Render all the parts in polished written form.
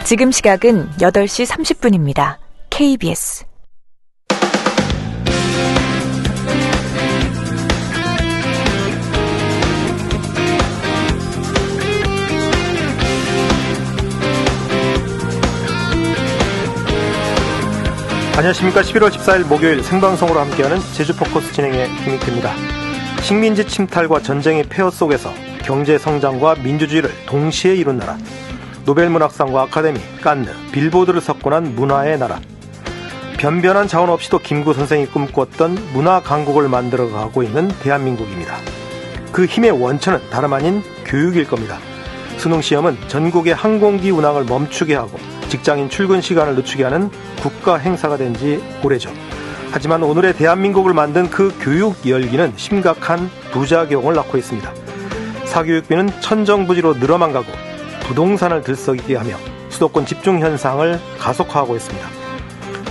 지금 시각은 8시 30분입니다. KBS 안녕하십니까. 11월 14일 목요일 생방송으로 함께하는 제주포커스 진행의 김익태입니다. 식민지 침탈과 전쟁의 폐허 속에서 경제 성장과 민주주의를 동시에 이룬 나라, 노벨문학상과 아카데미, 칸느, 빌보드를 석권한 문화의 나라, 변변한 자원 없이도 김구 선생이 꿈꿨던 문화 강국을 만들어가고 있는 대한민국입니다. 그 힘의 원천은 다름 아닌 교육일 겁니다. 수능시험은 전국의 항공기 운항을 멈추게 하고 직장인 출근 시간을 늦추게 하는 국가 행사가 된 지 오래죠. 하지만 오늘의 대한민국을 만든 그 교육 열기는 심각한 부작용을 낳고 있습니다. 사교육비는 천정부지로 늘어만 가고 부동산을 들썩이게 하며 수도권 집중 현상을 가속화하고 있습니다.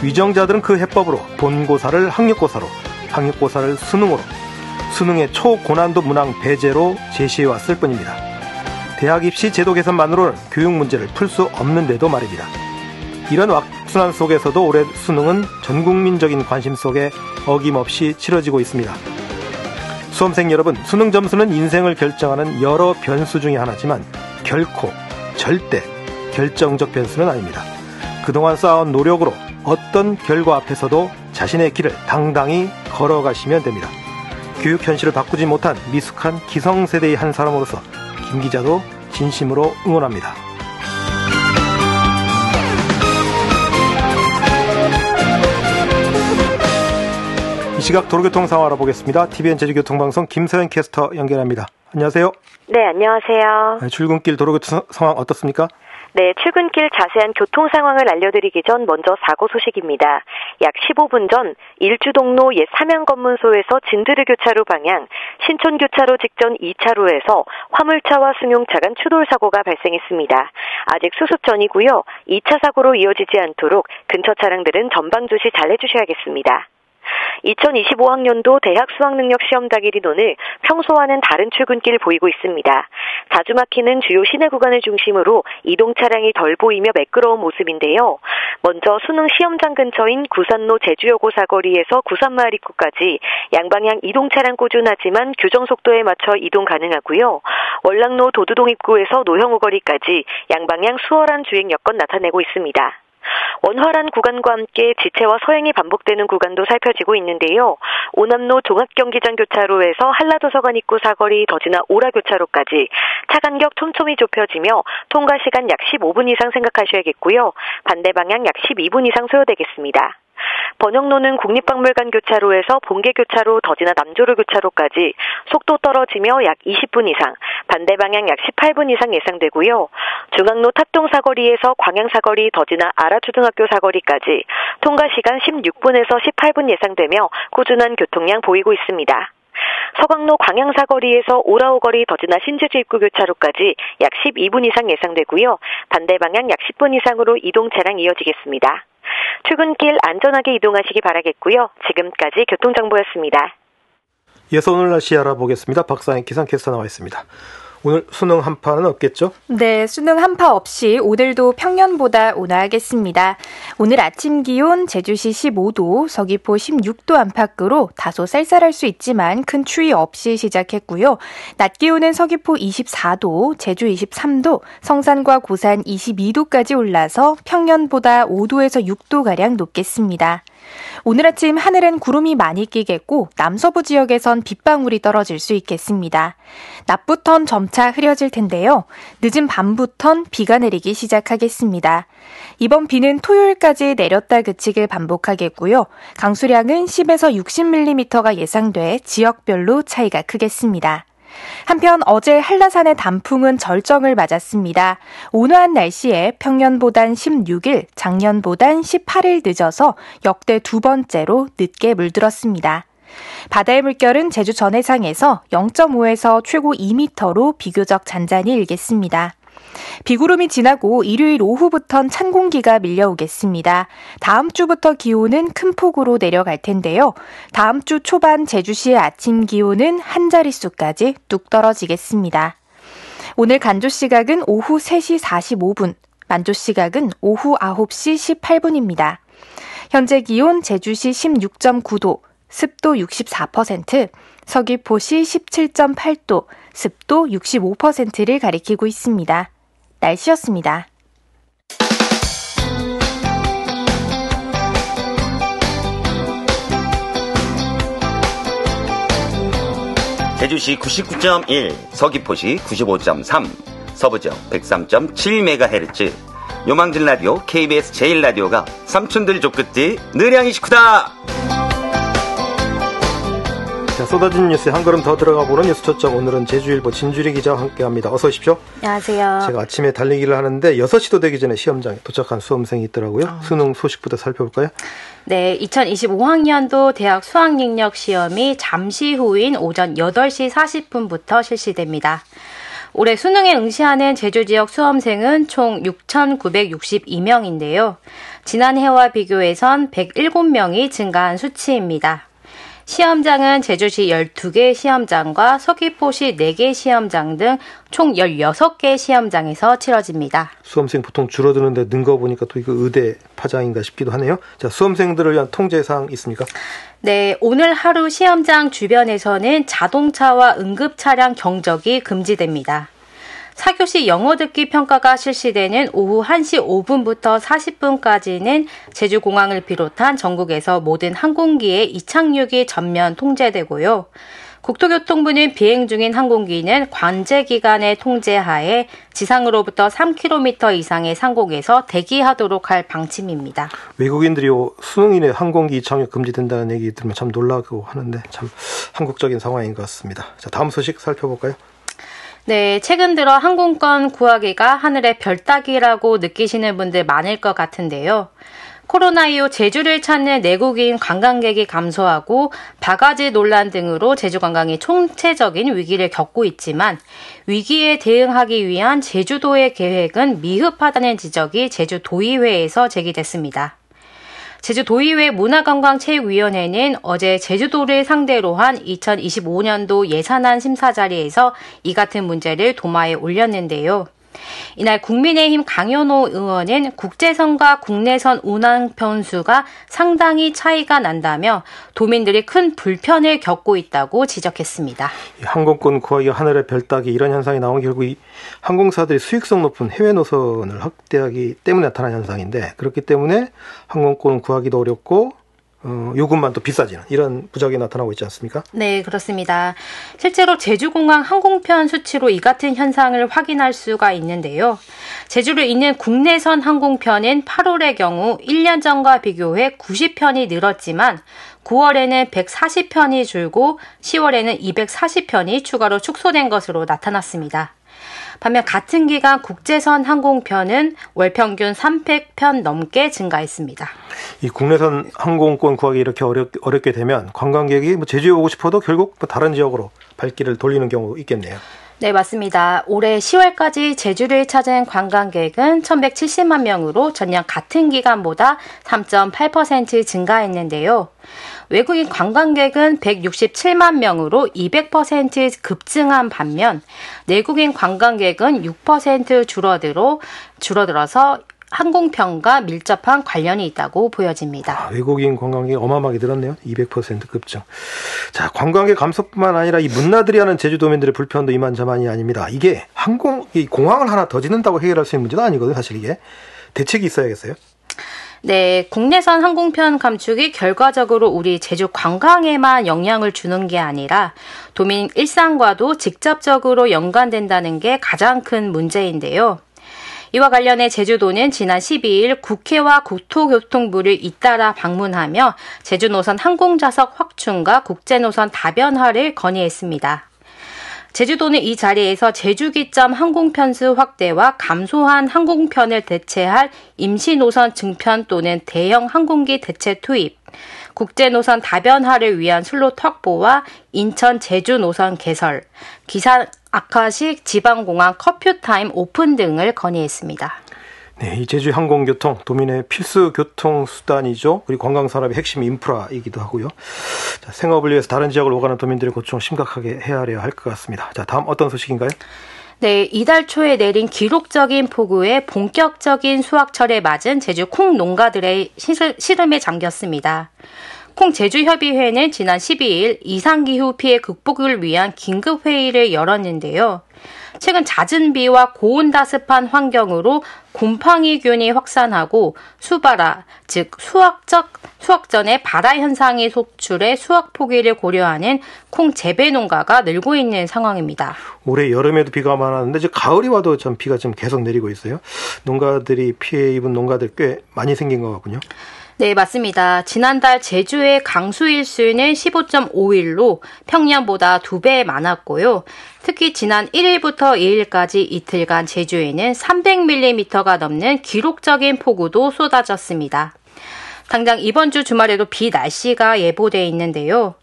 위정자들은 그 해법으로 본고사를 학력고사로, 학력고사를 수능으로, 수능의 초고난도 문항 배제로 제시해왔을 뿐입니다. 대학 입시 제도 개선만으로는 교육 문제를 풀 수 없는데도 말입니다. 이런 악순환 속에서도 올해 수능은 전국민적인 관심 속에 어김없이 치러지고 있습니다. 수험생 여러분, 수능 점수는 인생을 결정하는 여러 변수 중에 하나지만 결코, 절대 결정적 변수는 아닙니다. 그동안 쌓아온 노력으로 어떤 결과 앞에서도 자신의 길을 당당히 걸어가시면 됩니다. 교육 현실을 바꾸지 못한 미숙한 기성세대의 한 사람으로서 김 기자도 진심으로 응원합니다. 이 시각 도로교통 상황 알아보겠습니다. TVN 제주교통방송 김서연 캐스터 연결합니다. 안녕하세요. 네, 안녕하세요. 출근길 도로교통 상황 어떻습니까? 네, 출근길 자세한 교통 상황을 알려드리기 전 먼저 사고 소식입니다. 약 15분 전 일주동로 옛 삼양검문소에서 진드르 교차로 방향 신촌 교차로 직전 2차로에서 화물차와 승용차 간 추돌 사고가 발생했습니다. 아직 수습 전이고요. 2차 사고로 이어지지 않도록 근처 차량들은 전방 주시 잘 해주셔야겠습니다. 2025학년도 대학 수학능력 시험 당일인 오늘 평소와는 다른 출근길 보이고 있습니다. 자주 막히는 주요 시내 구간을 중심으로 이동 차량이 덜 보이며 매끄러운 모습인데요. 먼저 수능 시험장 근처인 구산로 제주여고 사거리에서 구산마을 입구까지 양방향 이동 차량 꾸준하지만 규정 속도에 맞춰 이동 가능하고요. 월락로 도두동 입구에서 노형우 거리까지 양방향 수월한 주행 여건 나타내고 있습니다. 원활한 구간과 함께 지체와 서행이 반복되는 구간도 살펴지고 있는데요. 오남로 종합경기장 교차로에서 한라도서관 입구 사거리 더 지나 오라교차로까지 차 간격 촘촘히 좁혀지며 통과 시간 약 15분 이상 생각하셔야겠고요. 반대 방향 약 12분 이상 소요되겠습니다. 번영로는 국립박물관 교차로에서 본계교차로 더 지나 남조로 교차로까지 속도 떨어지며 약 20분 이상, 반대 방향 약 18분 이상 예상되고요. 중앙로 탑동 사거리에서 광양 사거리 더 지나 아라초등학교 사거리까지 통과 시간 16분에서 18분 예상되며 꾸준한 교통량 보이고 있습니다. 서강로 광양사거리에서 오라오거리 더 지나 신주지 입구 교차로까지 약 12분 이상 예상되고요. 반대 방향 약 10분 이상으로 이동 차량 이어지겠습니다. 출근길 안전하게 이동하시기 바라겠고요. 지금까지 교통정보였습니다. 이어서 오늘 날씨 알아보겠습니다. 박상희 기상캐스터 나와 있습니다. 오늘 수능 한파는 없겠죠? 네, 수능 한파 없이 오늘도 평년보다 온화하겠습니다. 오늘 아침 기온 제주시 15도, 서귀포 16도 안팎으로 다소 쌀쌀할 수 있지만 큰 추위 없이 시작했고요. 낮 기온은 서귀포 24도, 제주 23도, 성산과 고산 22도까지 올라서 평년보다 5도에서 6도가량 높겠습니다. 오늘 아침 하늘엔 구름이 많이 끼겠고 남서부 지역에선 빗방울이 떨어질 수 있겠습니다. 낮부턴 점차 흐려질 텐데요. 늦은 밤부턴 비가 내리기 시작하겠습니다. 이번 비는 토요일까지 내렸다 그치길 반복하겠고요. 강수량은 10에서 60mm가 예상돼 지역별로 차이가 크겠습니다. 한편 어제 한라산의 단풍은 절정을 맞았습니다. 온화한 날씨에 평년보단 16일, 작년보단 18일 늦어서 역대 두 번째로 늦게 물들었습니다. 바다의 물결은 제주 전해상에서 0.5에서 최고 2m로 비교적 잔잔히 일겠습니다. 비구름이 지나고 일요일 오후부턴 찬 공기가 밀려오겠습니다. 다음 주부터 기온은 큰 폭으로 내려갈 텐데요. 다음 주 초반 제주시의 아침 기온은 한 자릿수까지 뚝 떨어지겠습니다. 오늘 간조 시각은 오후 3시 45분, 만조 시각은 오후 9시 18분입니다. 현재 기온 제주시 16.9도, 습도 64%, 서귀포시 17.8도, 습도 65%를 가리키고 있습니다. 날씨였습니다. 제주시 99.1, 서귀포시 95.3, 서부지역 103.7MHz, 요망진 라디오 KBS 제1라디오가 삼촌들 족끝이 느량이 식후다! 자, 쏟아진 뉴스에 한 걸음 더 들어가 보는 뉴스 초점. 오늘은 제주일보 진주리 기자와 함께합니다. 어서 오십시오. 안녕하세요. 제가 아침에 달리기를 하는데 6시도 되기 전에 시험장에 도착한 수험생이 있더라고요. 수능 소식부터 살펴볼까요? 네, 2025학년도 대학 수학능력 시험이 잠시 후인 오전 8시 40분부터 실시됩니다. 올해 수능에 응시하는 제주 지역 수험생은 총 6,962명인데요. 지난해와 비교해선 107명이 증가한 수치입니다. 시험장은 제주시 12개 시험장과 서귀포시 4개 시험장 등 총 16개 시험장에서 치러집니다. 수험생 보통 줄어드는데 는 거 보니까 또 이거 의대 파장인가 싶기도 하네요. 자, 수험생들을 위한 통제사항 있습니까? 네, 오늘 하루 시험장 주변에서는 자동차와 응급차량 경적이 금지됩니다. 4교시 영어 듣기 평가가 실시되는 오후 1시 5분부터 40분까지는 제주공항을 비롯한 전국에서 모든 항공기의 이착륙이 전면 통제되고요. 국토교통부는 비행 중인 항공기는 관제 기간의 통제하에 지상으로부터 3km 이상의 상공에서 대기하도록 할 방침입니다. 외국인들이 수능인의 항공기 이착륙 금지된다는 얘기 들으면 참 놀라고 하는데 참 한국적인 상황인 것 같습니다. 자, 다음 소식 살펴볼까요? 네, 최근 들어 항공권 구하기가 하늘의 별 따기라고 느끼시는 분들 많을 것 같은데요. 코로나 이후 제주를 찾는 내국인 관광객이 감소하고 바가지 논란 등으로 제주 관광이 총체적인 위기를 겪고 있지만 위기에 대응하기 위한 제주도의 계획은 미흡하다는 지적이 제주도의회에서 제기됐습니다. 제주도의회 문화관광체육위원회는 어제 제주도를 상대로 한 2025년도 예산안 심사 자리에서 이 같은 문제를 도마에 올렸는데요. 이날 국민의힘 강현호 의원은 국제선과 국내선 운항 편수가 상당히 차이가 난다며 도민들이 큰 불편을 겪고 있다고 지적했습니다. 항공권 구하기 하늘의 별 따기 이런 현상이 나온 결국 이 항공사들이 수익성 높은 해외 노선을 확대하기 때문에 나타난 현상인데 그렇기 때문에 항공권 구하기도 어렵고 요금만 또 비싸지는 이런 부작용이 나타나고 있지 않습니까? 네, 그렇습니다. 실제로 제주공항 항공편 수치로 이 같은 현상을 확인할 수가 있는데요. 제주를 잇는 국내선 항공편은 8월의 경우 1년 전과 비교해 90편이 늘었지만 9월에는 140편이 줄고 10월에는 240편이 추가로 축소된 것으로 나타났습니다. 반면 같은 기간 국제선 항공편은 월 평균 300편 넘게 증가했습니다. 이 국내선 항공권 구하기 이렇게 어렵게 되면 관광객이 제주에 오고 싶어도 결국 다른 지역으로 발길을 돌리는 경우도 있겠네요. 네, 맞습니다. 올해 10월까지 제주를 찾은 관광객은 1,170만 명으로 전년 같은 기간보다 3.8% 증가했는데요. 외국인 관광객은 167만 명으로 200% 급증한 반면 내국인 관광객은 6% 줄어들어서 항공편과 밀접한 관련이 있다고 보여집니다. 외국인 관광객이 어마어마하게 늘었네요. 200% 급증. 자, 관광객 감소뿐만 아니라 이 문나들이 하는 제주도민들의 불편도 이만저만이 아닙니다. 이게 이 공항을 하나 더 짓는다고 해결할 수 있는 문제도 아니거든요. 사실 이게 대책이 있어야겠어요. 네, 국내선 항공편 감축이 결과적으로 우리 제주 관광에만 영향을 주는 게 아니라 도민 일상과도 직접적으로 연관된다는 게 가장 큰 문제인데요. 이와 관련해 제주도는 지난 12일 국회와 국토교통부를 잇따라 방문하며 제주노선 항공좌석 확충과 국제노선 다변화를 건의했습니다. 제주도는 이 자리에서 제주기점 항공편수 확대와 감소한 항공편을 대체할 임시노선 증편 또는 대형 항공기 대체 투입, 국제노선 다변화를 위한 슬롯 확보와 인천 제주 노선 개설, 기상 악화식 지방공항 커퓨타임 오픈 등을 건의했습니다. 네, 이 제주 항공교통 도민의 필수 교통수단이죠. 그리고 관광산업의 핵심 인프라이기도 하고요. 자, 생업을 위해서 다른 지역을 오가는 도민들의 고충을 심각하게 헤아려야 할 것 같습니다. 자, 다음 어떤 소식인가요? 네, 이달 초에 내린 기록적인 폭우에 본격적인 수확철에 맞은 제주 콩 농가들의 시름에 잠겼습니다. 콩 제주협의회는 지난 12일 이상기후 피해 극복을 위한 긴급회의를 열었는데요. 최근 잦은 비와 고온다습한 환경으로 곰팡이균이 확산하고 수발화, 즉 수확 전에 발화 현상이 속출해 수확 포기를 고려하는 콩 재배 농가가 늘고 있는 상황입니다. 올해 여름에도 비가 많았는데 이제 가을이 와도 좀 비가 좀 계속 내리고 있어요. 농가들이 피해 입은 농가들 꽤 많이 생긴 것 같군요. 네, 맞습니다. 지난달 제주의 강수일수는 15.5일로 평년보다 2배 많았고요. 특히 지난 1일부터 2일까지 이틀간 제주에는 300mm가 넘는 기록적인 폭우도 쏟아졌습니다. 당장 이번 주 주말에도 비 날씨가 예보돼 있는데요.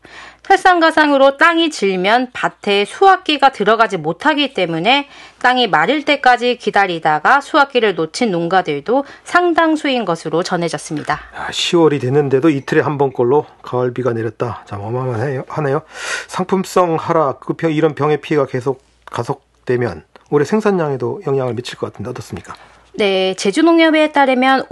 설상가상으로 땅이 질면 밭에 수확기가 들어가지 못하기 때문에 땅이 마를 때까지 기다리다가 수확기를 놓친 농가들도 상당수인 것으로 전해졌습니다. 10월이 됐는데도 이틀에 한 번꼴로 가을비가 내렸다. 참 어마어마하네요. 상품성 하락, 이런 병의 피해가 계속 가속되면 올해 생산량에도 영향을 미칠 것 같은데 어떻습니까? 네, 제주농협에 따르면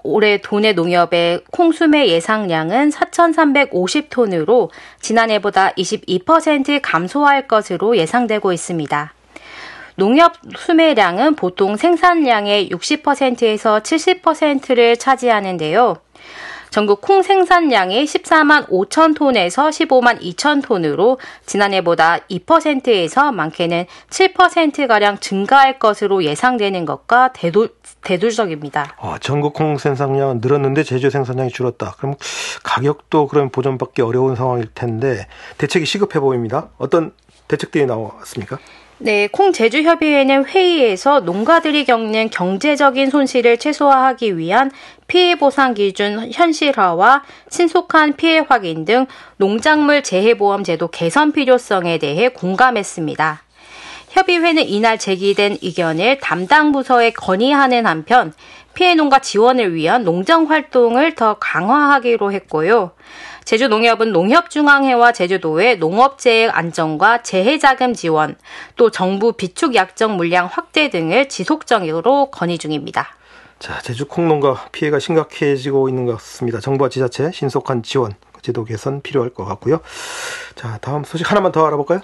올해 도내 농협의 콩수매 예상량은 4,350톤으로 지난해보다 22% 감소할 것으로 예상되고 있습니다. 농협 수매량은 보통 생산량의 60%에서 70%를 차지하는데요. 전국 콩 생산량이 14만 5천 톤에서 15만 2천 톤으로 지난해보다 2%에서 많게는 7%가량 증가할 것으로 예상되는 것과 대조적입니다. 전국 콩 생산량은 늘었는데 제주 생산량이 줄었다. 그럼 가격도 그럼 보존받기 어려운 상황일 텐데 대책이 시급해 보입니다. 어떤 대책들이 나왔습니까? 네, 콩 제주협의회는 회의에서 농가들이 겪는 경제적인 손실을 최소화하기 위한 피해 보상 기준 현실화와 신속한 피해 확인 등 농작물 재해보험 제도 개선 필요성에 대해 공감했습니다. 협의회는 이날 제기된 의견을 담당 부서에 건의하는 한편 피해 농가 지원을 위한 농정 활동을 더 강화하기로 했고요. 제주농협은 농협중앙회와 제주도의 농업재해 안정과 재해자금 지원, 또 정부 비축 약정 물량 확대 등을 지속적으로 건의 중입니다. 자, 제주 콩농가 피해가 심각해지고 있는 것 같습니다. 정부와 지자체 신속한 지원, 제도 개선 필요할 것 같고요. 자, 다음 소식 하나만 더 알아볼까요?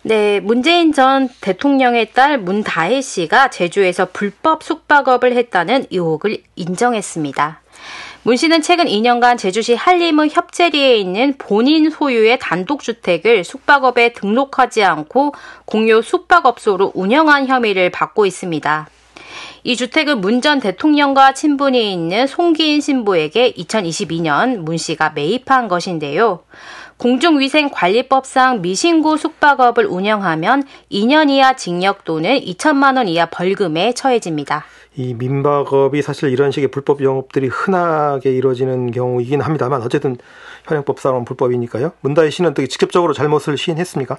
네, 문재인 전 대통령의 딸 문다혜 씨가 제주에서 불법 숙박업을 했다는 의혹을 인정했습니다. 문 씨는 최근 2년간 제주시 한림의 협재리에 있는 본인 소유의 단독주택을 숙박업에 등록하지 않고 공유 숙박업소로 운영한 혐의를 받고 있습니다. 이 주택은 문 전 대통령과 친분이 있는 송기인 신부에게 2022년 문 씨가 매입한 것인데요. 공중위생관리법상 미신고 숙박업을 운영하면 2년 이하 징역 또는 2천만 원 이하 벌금에 처해집니다. 이 민박업이 사실 이런 식의 불법 영업들이 흔하게 이루어지는 경우이긴 합니다만 어쨌든 현행법상은 불법이니까요. 문다혜 씨는 또 직접적으로 잘못을 시인했습니까?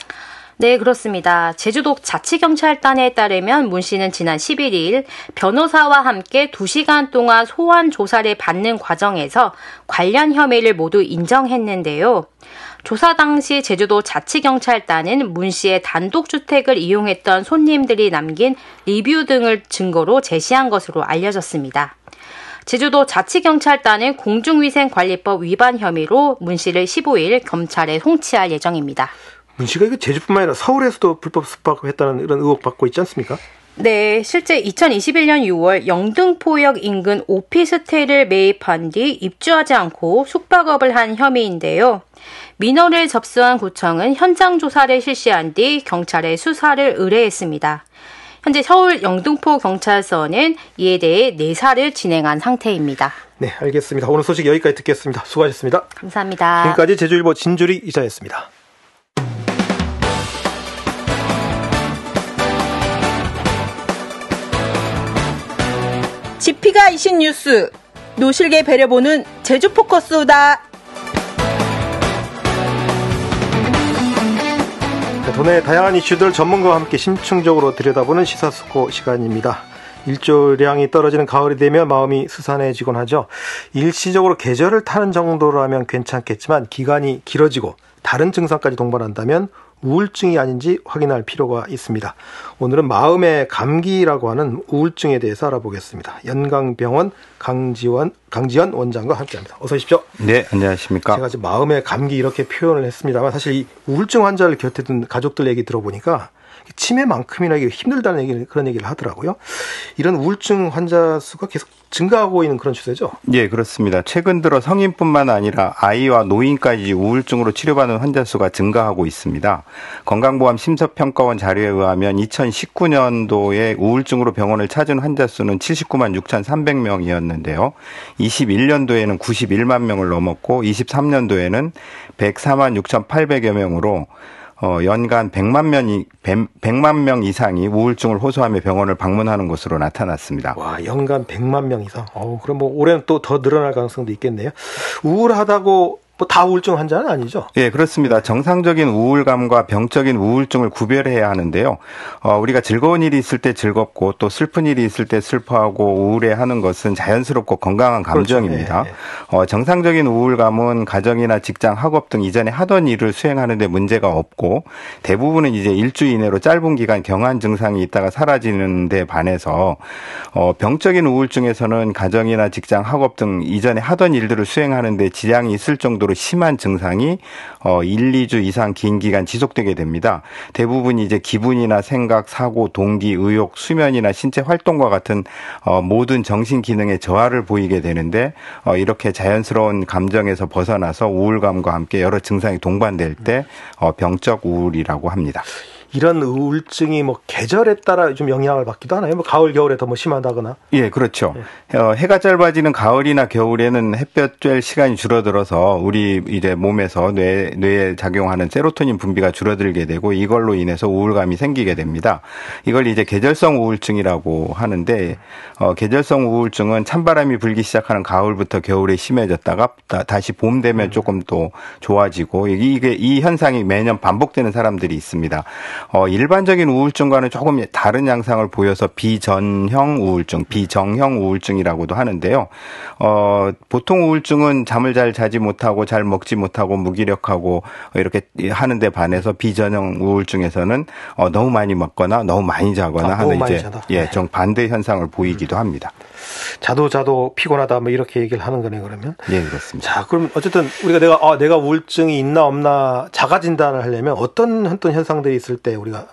네, 그렇습니다. 제주도 자치경찰단에 따르면 문 씨는 지난 11일 변호사와 함께 2시간 동안 소환 조사를 받는 과정에서 관련 혐의를 모두 인정했는데요. 조사 당시 제주도 자치경찰단은 문 씨의 단독주택을 이용했던 손님들이 남긴 리뷰 등을 증거로 제시한 것으로 알려졌습니다. 제주도 자치경찰단은 공중위생관리법 위반 혐의로 문 씨를 15일 검찰에 송치할 예정입니다. 문 씨가 이거 제주뿐만 아니라 서울에서도 불법 숙박했다는 이런 의혹 받고 있지 않습니까? 네, 실제 2021년 6월 영등포역 인근 오피스텔을 매입한 뒤 입주하지 않고 숙박업을 한 혐의인데요. 민원을 접수한 구청은 현장 조사를 실시한 뒤 경찰에 수사를 의뢰했습니다. 현재 서울 영등포 경찰서는 이에 대해 내사를 진행한 상태입니다. 네, 알겠습니다. 오늘 소식 여기까지 듣겠습니다. 수고하셨습니다. 감사합니다. 지금까지 제주일보 진주리 기자였습니다. 지피가 이신 뉴스, 노실계 배려보는 제주포커스다. 도내 다양한 이슈들 전문가와 함께 심층적으로 들여다보는 시사스코 시간입니다. 일조량이 떨어지는 가을이 되면 마음이 스산해지곤 하죠. 일시적으로 계절을 타는 정도라면 괜찮겠지만 기간이 길어지고 다른 증상까지 동반한다면 우울증이 아닌지 확인할 필요가 있습니다. 오늘은 마음의 감기라고 하는 우울증에 대해서 알아보겠습니다. 연강병원 강지연 원장과 함께합니다. 어서 오십시오. 네, 안녕하십니까. 제가 지금 마음의 감기 이렇게 표현을 했습니다만 사실 이 우울증 환자를 곁에 둔 가족들 얘기 들어보니까 치매만큼이나 힘들다는 그런 얘기를 하더라고요. 이런 우울증 환자 수가 계속 증가하고 있는 그런 추세죠? 예, 그렇습니다. 최근 들어 성인뿐만 아니라 아이와 노인까지 우울증으로 치료받는 환자 수가 증가하고 있습니다. 건강보험 심사평가원 자료에 의하면 2019년도에 우울증으로 병원을 찾은 환자 수는 79만 6,300명이었는데요. 21년도에는 91만 명을 넘었고 23년도에는 104만 6,800여 명으로 연간 100만 명 이상이 우울증을 호소하며 병원을 방문하는 것으로 나타났습니다. 와, 연간 100만 명 이상. 그럼 뭐 올해는 또 더 늘어날 가능성도 있겠네요. 우울하다고 뭐 다 우울증 환자는 아니죠? 예, 그렇습니다. 정상적인 우울감과 병적인 우울증을 구별해야 하는데요. 우리가 즐거운 일이 있을 때 즐겁고 또 슬픈 일이 있을 때 슬퍼하고 우울해하는 것은 자연스럽고 건강한 감정입니다. 그렇죠. 예, 예. 정상적인 우울감은 가정이나 직장, 학업 등 이전에 하던 일을 수행하는 데 문제가 없고 대부분은 이제 일주 이내로 짧은 기간 경한 증상이 있다가 사라지는 데 반해서 병적인 우울증에서는 가정이나 직장, 학업 등 이전에 하던 일들을 수행하는 데 지장이 있을 정도로 심한 증상이 1, 2주 이상 긴 기간 지속되게 됩니다. 대부분 이제 기분이나 생각, 사고, 동기, 의욕, 수면이나 신체 활동과 같은 모든 정신 기능의 저하를 보이게 되는데 이렇게 자연스러운 감정에서 벗어나서 우울감과 함께 여러 증상이 동반될 때 병적 우울이라고 합니다. 이런 우울증이 뭐 계절에 따라 좀 영향을 받기도 하나요? 뭐 가을, 겨울에 더 뭐 심하다거나? 예, 그렇죠. 해가 짧아지는 가을이나 겨울에는 햇볕 쬐 시간이 줄어들어서 우리 이제 몸에서 뇌에 작용하는 세로토닌 분비가 줄어들게 되고 이걸로 인해서 우울감이 생기게 됩니다. 이걸 이제 계절성 우울증이라고 하는데 계절성 우울증은 찬바람이 불기 시작하는 가을부터 겨울에 심해졌다가 다시 봄 되면 조금 또 좋아지고 이 현상이 매년 반복되는 사람들이 있습니다. 일반적인 우울증과는 조금 다른 양상을 보여서 비전형 우울증, 비정형 우울증이라고도 하는데요. 보통 우울증은 잠을 잘 자지 못하고 잘 먹지 못하고 무기력하고 이렇게 하는데 반해서 비전형 우울증에서는 너무 많이 먹거나 너무 많이 자거나 하는 이제 정 반대 현상을 보이기도 합니다. 자도 피곤하다 뭐 이렇게 얘기를 하는 거네 그러면. 예, 그렇습니다. 자, 그럼 어쨌든 우리가 내가 우울증이 있나 없나 자가 진단을 하려면 어떤 현상들이 있을 때 우리가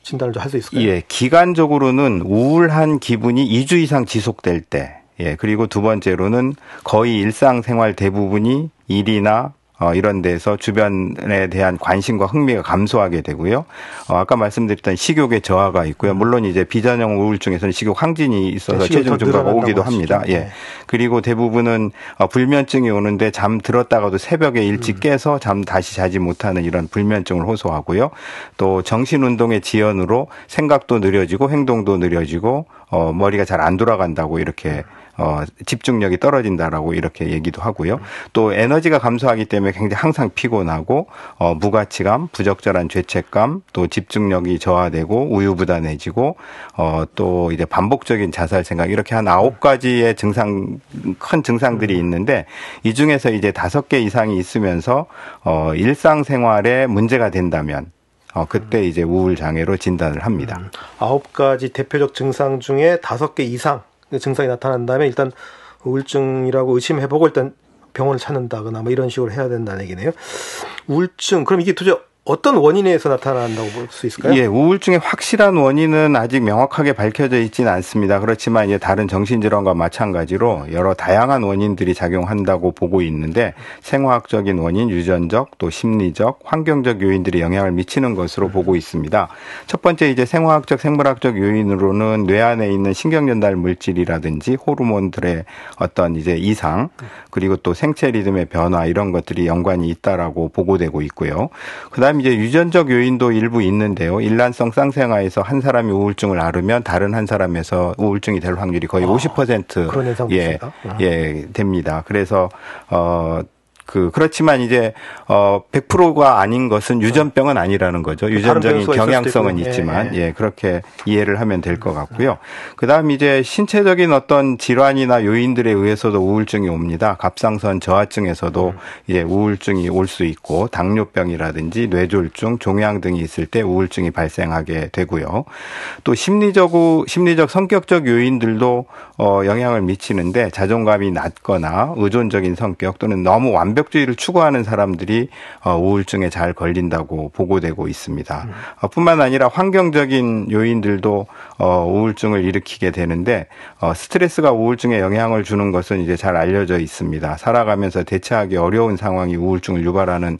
진단을 좀 할 수 있을까요? 예, 기간적으로는 우울한 기분이 2주 이상 지속될 때, 예, 그리고 두 번째로는 거의 일상생활 대부분이 일이나 이런 데서 주변에 대한 관심과 흥미가 감소하게 되고요. 아까 말씀드렸던 식욕의 저하가 있고요. 물론 이제 비전형 우울증에서는 식욕 항진이 있어서 체중 증가가 오기도 합니다. 예. 그리고 대부분은 불면증이 오는데 잠 들었다가도 새벽에 일찍 깨서 잠 다시 자지 못하는 이런 불면증을 호소하고요. 또 정신 운동의 지연으로 생각도 느려지고 행동도 느려지고 머리가 잘 안 돌아간다고 이렇게 집중력이 떨어진다라고 이렇게 얘기도 하고요. 또 에너지가 감소하기 때문에 굉장히 항상 피곤하고 무가치감, 부적절한 죄책감, 또 집중력이 저하되고 우유부단해지고 또 이제 반복적인 자살 생각 이렇게 한 9가지의 큰 증상들이 있는데 이 중에서 이제 5개 이상이 있으면서 일상생활에 문제가 된다면 그때 이제 우울 장애로 진단을 합니다. 9가지 대표적 증상 중에 5개 이상 증상이 나타난다면 일단 우울증이라고 의심해보고 일단 병원을 찾는다거나 뭐 이런 식으로 해야 된다는 얘기네요. 우울증, 그럼 이게 도대체 어떤 원인에 의해서 나타난다고 볼 수 있을까요? 예, 우울증의 확실한 원인은 아직 명확하게 밝혀져 있지는 않습니다. 그렇지만 이제 다른 정신질환과 마찬가지로 여러 다양한 원인들이 작용한다고 보고 있는데 생화학적인 원인, 유전적, 또 심리적, 환경적 요인들이 영향을 미치는 것으로 보고 있습니다. 첫 번째 이제 생화학적, 생물학적 요인으로는 뇌 안에 있는 신경전달 물질이라든지 호르몬들의 어떤 이제 이상, 그리고 또 생체 리듬의 변화 이런 것들이 연관이 있다라고 보고되고 있고요. 그다음 이제 유전적 요인도 일부 있는데요. 일란성 쌍생아에서 한 사람이 우울증을 앓으면 다른 한 사람에서 우울증이 될 확률이 거의 50% 그런 현상도 있습니다. 예, 됩니다. 그래서 그렇지만 이제 100%가 아닌 것은 유전병은 아니라는 거죠. 유전적인 경향성은 있지만 그렇게 이해를 하면 될 것 같고요. 그다음 이제 신체적인 어떤 질환이나 요인들에 의해서도 우울증이 옵니다. 갑상선 저하증에서도 이제 우울증이 올 수 있고 당뇨병이라든지 뇌졸중, 종양 등이 있을 때 우울증이 발생하게 되고요. 또 심리적 성격적 요인들도 영향을 미치는데 자존감이 낮거나 의존적인 성격 또는 너무 완벽주의를 추구하는 사람들이 우울증에 잘 걸린다고 보고되고 있습니다. 뿐만 아니라 환경적인 요인들도 우울증을 일으키게 되는데 스트레스가 우울증에 영향을 주는 것은 이제 잘 알려져 있습니다. 살아가면서 대처하기 어려운 상황이 우울증을 유발하는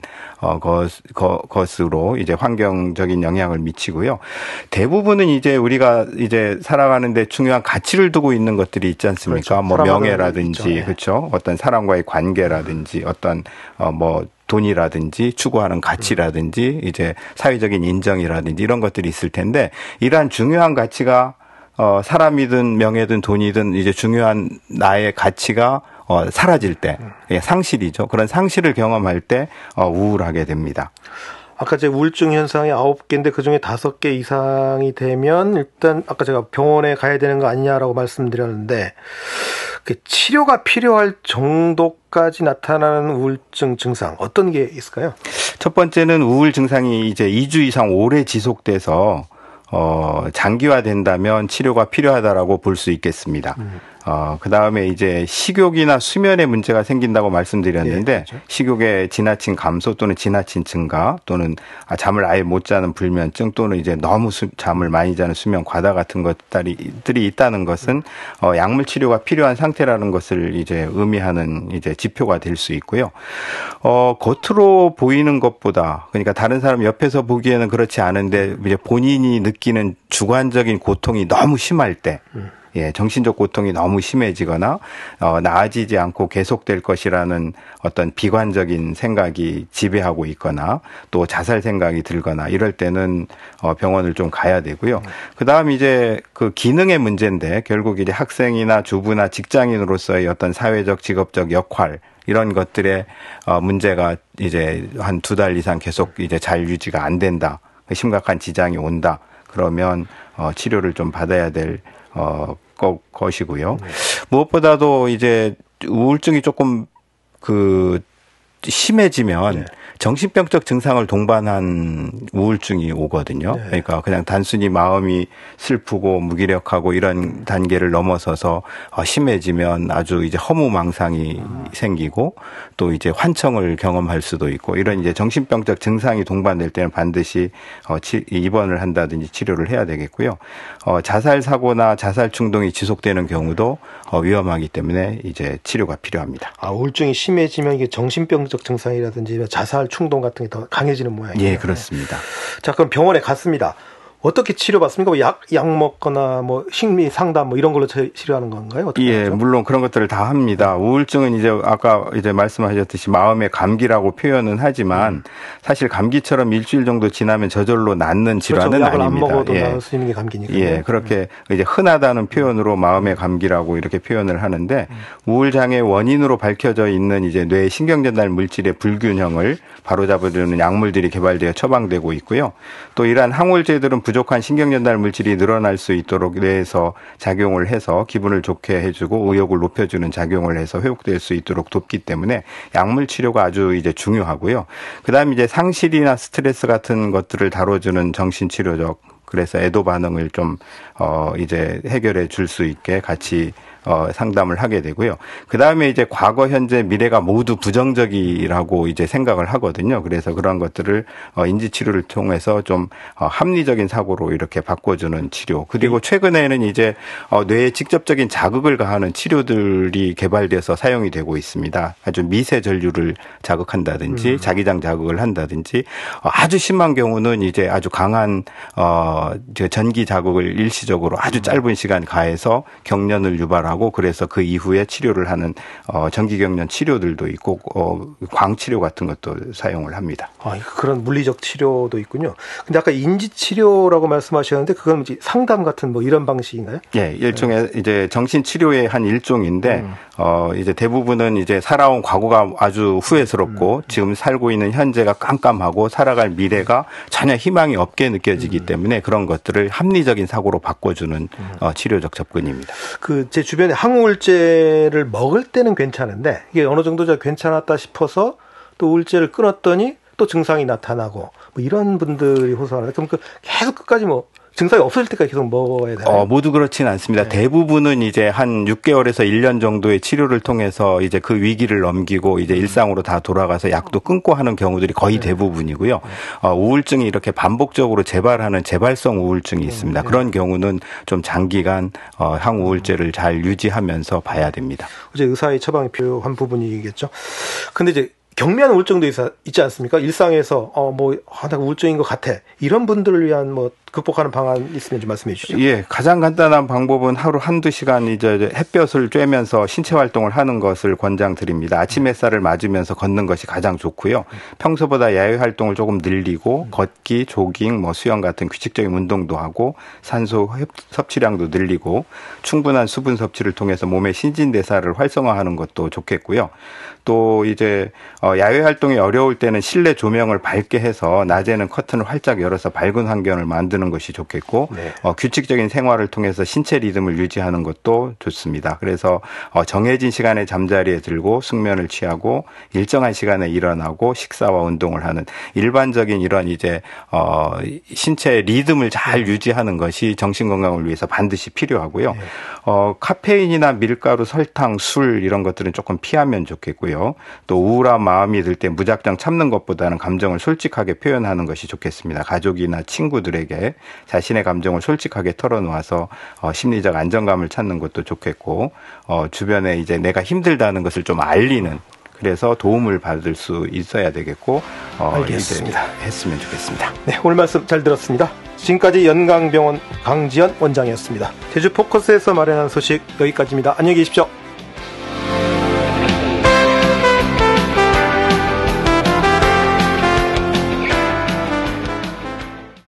것으로 이제 환경적인 영향을 미치고요. 대부분은 이제 우리가 이제 살아가는데 중요한 가치를 두고 있는 것들이 있지 않습니까? 그렇죠. 뭐 명예라든지 그렇죠. 어떤 사람과의 관계라든지 어떤 돈이라든지 추구하는 가치라든지 이제 사회적인 인정이라든지 이런 것들이 있을 텐데 이러한 중요한 가치가 사람이든 명예든 돈이든 이제 중요한 나의 가치가 사라질 때 상실이죠. 그런 상실을 경험할 때 우울하게 됩니다. 아까 제 우울증 현상이 9개인데 그중에 5개 이상이 되면 일단 아까 제가 병원에 가야 되는 거 아니냐라고 말씀드렸는데 치료가 필요할 정도까지 나타나는 우울증 증상 어떤 게 있을까요? 첫 번째는 우울 증상이 이제 2주 이상 오래 지속돼서 장기화된다면 치료가 필요하다라고 볼 수 있겠습니다. 그 다음에 이제 식욕이나 수면에 문제가 생긴다고 말씀드렸는데 그렇죠. 식욕의 지나친 감소 또는 지나친 증가 또는 잠을 아예 못 자는 불면증 또는 이제 너무 잠을 많이 자는 수면 과다 같은 것들이 있다는 것은 약물 치료가 필요한 상태라는 것을 이제 의미하는 이제 지표가 될 수 있고요. 겉으로 보이는 것보다 그러니까 다른 사람 옆에서 보기에는 그렇지 않은데 이제 본인이 느끼는 주관적인 고통이 너무 심할 때 정신적 고통이 너무 심해지거나 나아지지 않고 계속될 것이라는 어떤 비관적인 생각이 지배하고 있거나 또 자살 생각이 들거나 이럴 때는 병원을 좀 가야 되고요. 그다음 이제 그 기능의 문제인데 결국 이제 학생이나 주부나 직장인으로서의 어떤 사회적 직업적 역할 이런 것들의 문제가 이제 한 2달 이상 계속 이제 잘 유지가 안 된다. 심각한 지장이 온다. 그러면 치료를 좀 받아야 될 것이고요. 무엇보다도 이제 우울증이 조금 심해지면 정신병적 증상을 동반한 우울증이 오거든요. 그러니까 그냥 단순히 마음이 슬프고 무기력하고 이런 단계를 넘어서서 심해지면 아주 이제 허무망상이 생기고 또 이제 환청을 경험할 수도 있고 이런 이제 정신병적 증상이 동반될 때는 반드시 입원을 한다든지 치료를 해야 되겠고요. 자살 사고나 자살 충동이 지속되는 경우도 위험하기 때문에 이제 치료가 필요합니다. 우울증이 심해지면 이게 정신병적 증상이라든지 자살 충동 같은 게 더 강해지는 모양이에요. 예, 그렇습니다. 자, 그럼 병원에 갔습니다. 어떻게 치료받습니까? 뭐 약 먹거나 뭐 심리 상담 뭐 이런 걸로 치료하는 건가요? 어떻게 예, 하죠? 물론 그런 것들을 다 합니다. 우울증은 이제 아까 이제 말씀하셨듯이 마음의 감기라고 표현은 하지만 사실 감기처럼 일주일 정도 지나면 저절로 낫는 질환은 그렇죠. 약을 아닙니다. 안 먹어도 나을 수 있는 게 감기니까요. 예, 그렇게 이제 흔하다는 표현으로 마음의 감기라고 이렇게 표현을 하는데 우울장애 원인으로 밝혀져 있는 이제 뇌 신경전달 물질의 불균형을 바로잡으려는 약물들이 개발되어 처방되고 있고요. 또 이러한 항우울제들은 부족한 신경전달 물질이 늘어날 수 있도록 뇌에서 작용을 해서 기분을 좋게 해주고 의욕을 높여주는 작용을 해서 회복될 수 있도록 돕기 때문에 약물 치료가 아주 이제 중요하고요. 그다음에 이제 상실이나 스트레스 같은 것들을 다뤄주는 정신치료적 그래서 애도 반응을 좀 이제 해결해 줄 수 있게 같이 상담을 하게 되고요. 그 다음에 이제 과거, 현재, 미래가 모두 부정적이라고 이제 생각을 하거든요. 그래서 그런 것들을 인지치료를 통해서 좀 합리적인 사고로 이렇게 바꿔주는 치료. 그리고 최근에는 이제 뇌에 직접적인 자극을 가하는 치료들이 개발돼서 사용이 되고 있습니다. 아주 미세 전류를 자극한다든지 자기장 자극을 한다든지 아주 심한 경우는 이제 아주 강한 전기 자극을 일시적으로 아주 짧은 시간 가해서 경련을 유발하고 그래서 그 이후에 치료를 하는 전기경련 치료들도 있고 광치료 같은 것도 사용을 합니다. 그런 물리적 치료도 있군요. 근데 아까 인지치료라고 말씀하셨는데 그건 상담 같은 뭐 이런 방식인가요? 예, 일종의 이제 정신치료의 한 일종인데 이제 대부분은 이제 살아온 과거가 아주 후회스럽고 지금 살고 있는 현재가 깜깜하고 살아갈 미래가 전혀 희망이 없게 느껴지기 때문에 그런 것들을 합리적인 사고로 바꿔주는 치료적 접근입니다. 제 주변에 항우울제를 먹을 때는 괜찮은데 이게 어느 정도 괜찮았다 싶어서 또 우울제를 끊었더니 또 증상이 나타나고 뭐 이런 분들이 호소하는데 그럼 계속 끝까지 증상이 없어질 때까지 계속 먹어야 되나요? 모두 그렇지는 않습니다. 네. 대부분은 이제 한 6개월에서 1년 정도의 치료를 통해서 이제 그 위기를 넘기고 이제 일상으로 다 돌아가서 약도 끊고 하는 경우들이 거의 대부분이고요. 우울증이 이렇게 반복적으로 재발하는 재발성 우울증이 있습니다. 그런 경우는 좀 장기간 항우울제를 잘 유지하면서 봐야 됩니다. 이제 의사의 처방이 필요한 부분이겠죠. 근데 이제 경미한 우울증도 있지 않습니까? 일상에서 나 우울증인 것 같아. 이런 분들을 위한 극복하는 방안 있으면 좀 말씀해 주시죠. 예, 가장 간단한 방법은 하루 한두 시간 이제 햇볕을 쬐면서 신체 활동을 하는 것을 권장드립니다. 아침 햇살을 맞으면서 걷는 것이 가장 좋고요. 평소보다 야외 활동을 조금 늘리고 걷기, 조깅, 수영 같은 규칙적인 운동도 하고 산소 섭취량도 늘리고 충분한 수분 섭취를 통해서 몸의 신진대사를 활성화하는 것도 좋겠고요. 또 이제 야외 활동이 어려울 때는 실내 조명을 밝게 해서 낮에는 커튼을 활짝 열어서 밝은 환경을 만드는 것이 좋겠고 규칙적인 생활을 통해서 신체 리듬을 유지하는 것도 좋습니다. 그래서 정해진 시간에 잠자리에 들고 숙면을 취하고 일정한 시간에 일어나고 식사와 운동을 하는 일반적인 이런 이제 신체 리듬을 잘 유지하는 것이 정신 건강을 위해서 반드시 필요하고요. 카페인이나 밀가루, 설탕, 술 이런 것들은 조금 피하면 좋겠고요. 또 우울한 마음이 들 때 무작정 참는 것보다는 감정을 솔직하게 표현하는 것이 좋겠습니다. 가족이나 친구들에게 자신의 감정을 솔직하게 털어놓아서 심리적 안정감을 찾는 것도 좋겠고 주변에 이제 내가 힘들다는 것을 좀 알리는 그래서 도움을 받을 수 있어야 되겠고 알겠습니다. 했으면 좋겠습니다. 네, 오늘 말씀 잘 들었습니다. 지금까지 연강병원 강지연 원장이었습니다. 제주 포커스에서 마련한 소식 여기까지입니다. 안녕히 계십시오.